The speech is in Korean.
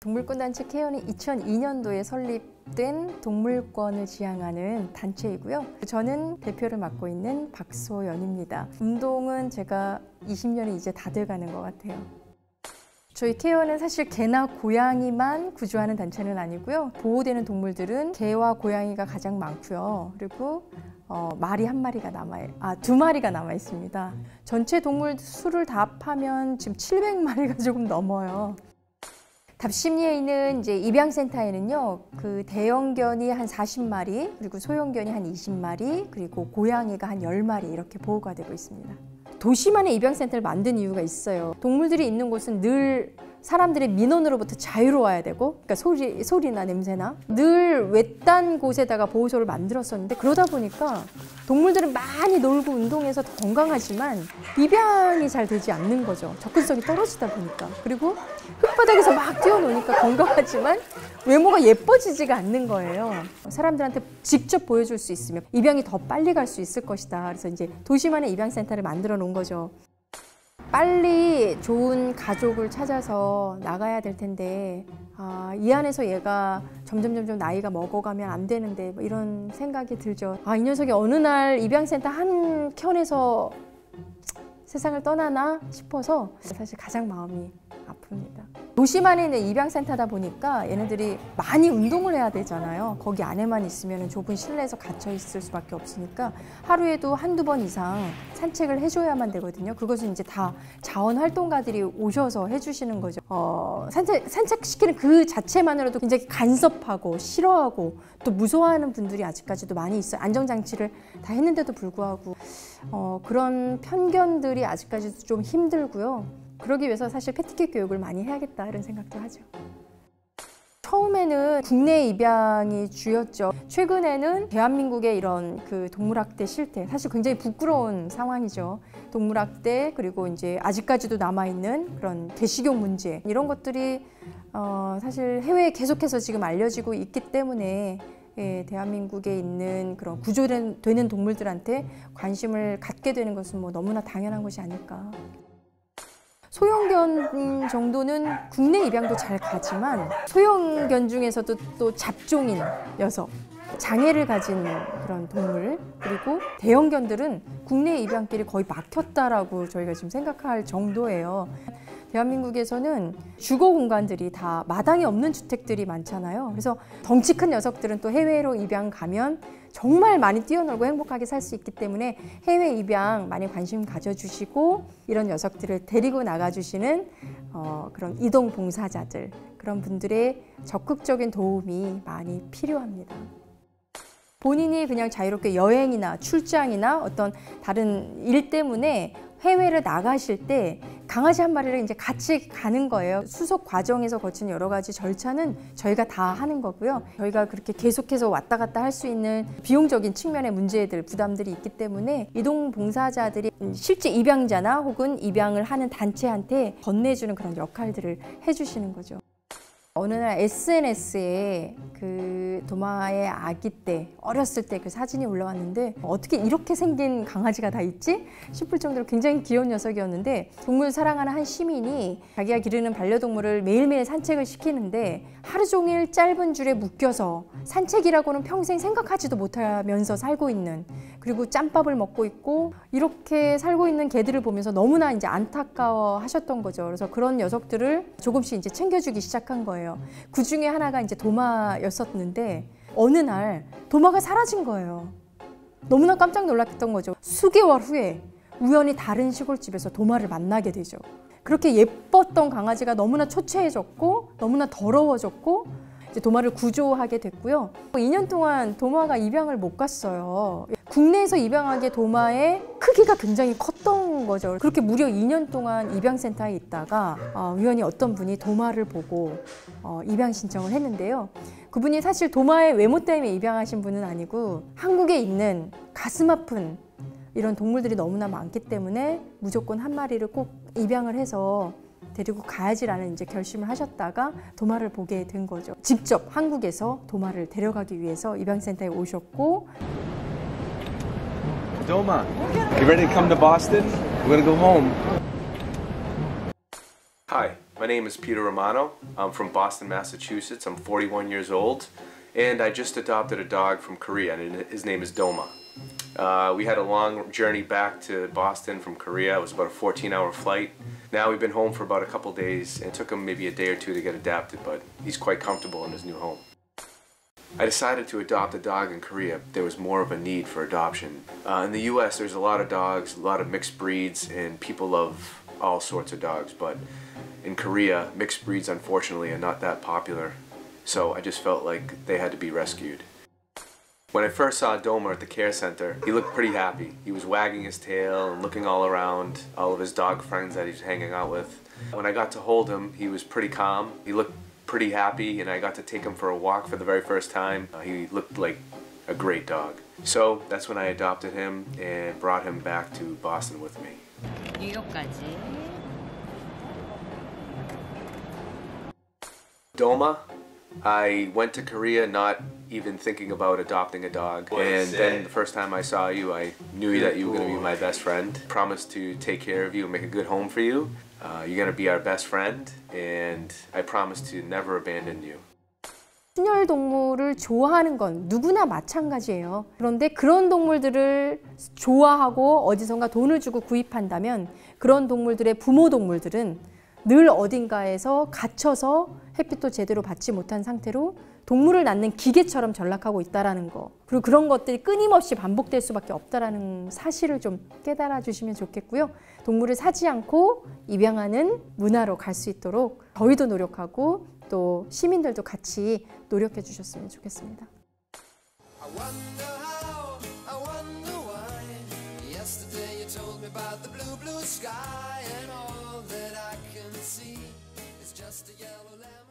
동물권단체 케어는 2002년도에 설립된 동물권을 지향하는 단체이고요. 저는 대표를 맡고 있는 박소연입니다. 운동은 제가 20년이 이제 다 돼가는 것 같아요. 저희 케어는 사실 개나 고양이만 구조하는 단체는 아니고요. 보호되는 동물들은 개와 고양이가 가장 많고요. 그리고 말이 한 마리가 두 마리가 남아 있습니다. 전체 동물 수를 다 합하면 지금 700마리가 조금 넘어요. 답심리에 있는 이제 입양센터에는요, 그 대형견이 한 40마리, 그리고 소형견이 한 20마리, 그리고 고양이가 한 10마리 이렇게 보호가 되고 있습니다. 도시만의 입양센터를 만든 이유가 있어요. 동물들이 있는 곳은 늘 사람들의 민원으로부터 자유로워야 되고, 그러니까 소리나 냄새나 늘 외딴 곳에다가 보호소를 만들었었는데, 그러다 보니까 동물들은 많이 놀고 운동해서 더 건강하지만 입양이 잘 되지 않는 거죠. 접근성이 떨어지다 보니까. 그리고 흙바닥에서 막 뛰어노니까 건강하지만 외모가 예뻐지지가 않는 거예요. 사람들한테 직접 보여줄 수 있으면 입양이 더 빨리 갈 수 있을 것이다. 그래서 이제 도시만의 입양센터를 만들어 놓은 거죠. 빨리 좋은 가족을 찾아서 나가야 될 텐데, 이 안에서 얘가 점점 나이가 먹어가면 안 되는데, 뭐 이런 생각이 들죠. 이 녀석이 어느 날 입양센터 한 켠에서 세상을 떠나나 싶어서 사실 가장 마음이 아픕니다. 도시만에 있는 입양센터다 보니까 얘네들이 많이 운동을 해야 되잖아요. 거기 안에만 있으면 좁은 실내에서 갇혀 있을 수밖에 없으니까 하루에도 한두 번 이상 산책을 해줘야만 되거든요. 그것은 이제 다 자원활동가들이 오셔서 해주시는 거죠. 산책시키는 그 자체만으로도 굉장히 간섭하고 싫어하고 또 무서워하는 분들이 아직까지도 많이 있어요. 안전장치를 다 했는데도 불구하고 그런 편견들이 아직까지도 좀 힘들고요. 그러기 위해서 사실 패티켓 교육을 많이 해야겠다 이런 생각도 하죠. 처음에는 국내 입양이 주였죠. 최근에는 대한민국의 이런 그 동물학대 실태, 사실 굉장히 부끄러운 상황이죠. 동물학대, 그리고 이제 아직까지도 남아있는 그런 개식용 문제, 이런 것들이 사실 해외에 계속해서 지금 알려지고 있기 때문에 대한민국에 있는 그런 구조되는 동물들한테 관심을 갖게 되는 것은 뭐 너무나 당연한 것이 아닐까. 소형견 정도는 국내 입양도 잘 가지만 소형견 중에서도 또 잡종인 녀석, 장애를 가진 그런 동물, 그리고 대형견들은 국내 입양길이 거의 막혔다라고 저희가 지금 생각할 정도예요. 대한민국에서는 주거 공간들이 다 마당이 없는 주택들이 많잖아요. 그래서 덩치 큰 녀석들은 또 해외로 입양 가면 정말 많이 뛰어놀고 행복하게 살 수 있기 때문에 해외 입양 많이 관심 가져주시고, 이런 녀석들을 데리고 나가주시는 그런 이동 봉사자들, 그런 분들의 적극적인 도움이 많이 필요합니다. 본인이 그냥 자유롭게 여행이나 출장이나 어떤 다른 일 때문에 해외를 나가실 때 강아지 한 마리를 이제 같이 가는 거예요. 수속 과정에서 거친 여러 가지 절차는 저희가 다 하는 거고요. 저희가 그렇게 계속해서 왔다 갔다 할 수 있는 비용적인 측면의 문제들, 부담들이 있기 때문에 이동 봉사자들이 실제 입양자나 혹은 입양을 하는 단체한테 건네주는 그런 역할들을 해주시는 거죠. 어느 날 SNS에 그 도마의 아기 때, 어렸을 때 그 사진이 올라왔는데 어떻게 이렇게 생긴 강아지가 다 있지? 싶을 정도로 굉장히 귀여운 녀석이었는데, 동물 사랑하는 한 시민이 자기가 기르는 반려동물을 매일매일 산책을 시키는데 하루 종일 짧은 줄에 묶여서 산책이라고는 평생 생각하지도 못하면서 살고 있는, 그리고 짬밥을 먹고 있고 이렇게 살고 있는 개들을 보면서 너무나 이제 안타까워 하셨던 거죠. 그래서 그런 녀석들을 조금씩 이제 챙겨주기 시작한 거예요. 그 중에 하나가 이제 도마였었는데 어느 날 도마가 사라진 거예요. 너무나 깜짝 놀랐던 거죠. 수개월 후에 우연히 다른 시골집에서 도마를 만나게 되죠. 그렇게 예뻤던 강아지가 너무나 초췌해졌고 너무나 더러워졌고 이제 도마를 구조하게 됐고요. 2년 동안 도마가 입양을 못 갔어요. 국내에서 입양하기에 도마의 크기가 굉장히 컸던 거죠. 그렇게 무려 2년 동안 입양센터에 있다가 우연히 어떤 분이 도마를 보고 입양 신청을 했는데요. 그분이 사실 도마의 외모 때문에 입양하신 분은 아니고 한국에 있는 가슴 아픈 이런 동물들이 너무나 많기 때문에 무조건 한 마리를 꼭 입양을 해서 데리고 가야지라는 이제 결심을 하셨다가 도마를 보게 된 거죠. 직접 한국에서 도마를 데려가기 위해서 입양센터에 오셨고. Doma, you ready to come to Boston? We're gonna go home. Hi, My name is Peter Romano. I'm from Boston, Massachusetts. I'm 41 years old, and I just adopted a dog from Korea, and his name is Doma. We had a long journey back to Boston from Korea. It was about a 14-hour flight. Now we've been home for about a couple days. It took him maybe a day or two to get adapted, but he's quite comfortable in his new home. I decided to adopt a dog in Korea. There was more of a need for adoption. In the US, there's a lot of dogs, a lot of mixed breeds, and people love all sorts of dogs, but in Korea, mixed breeds unfortunately are not that popular, so I just felt like they had to be rescued. When I first saw Doma at the care center, he looked pretty happy. He was wagging his tail and looking all around, all of his dog friends that he's hanging out with. When I got to hold him, he was pretty calm. He looked pretty happy, and I got to take him for a walk for the very first time. He looked like a great dog. So that's when I adopted him and brought him back to Boston with me. 뉴욕까지. Doma, I went to Korea not even thinking about adopting a dog, and then the first time I saw you, I knew that you were going to be my best friend. Promised to take care of you and make a good home for you. You're going to be our best friend, and I promise to never abandon you. 순혈 동물을 좋아하는 건 누구나 마찬가지예요. 그런데 그런 동물들을 좋아하고 어디선가 돈을 주고 구입한다면 그런 동물들의 부모 동물들은 늘 어딘가에서 갇혀서 햇빛도 제대로 받지 못한 상태로 동물을 낳는 기계처럼 전락하고 있다는 거, 그리고 그런 것들이 끊임없이 반복될 수밖에 없다는 사실을 좀 깨달아 주시면 좋겠고요. 동물을 사지 않고 입양하는 문화로 갈 수 있도록 저희도 노력하고 또 시민들도 같이 노력해 주셨으면 좋겠습니다. I wonder how, I wonder why. Yesterday you told me about the blue, blue sky, and all that I can see is just a yellow lamp.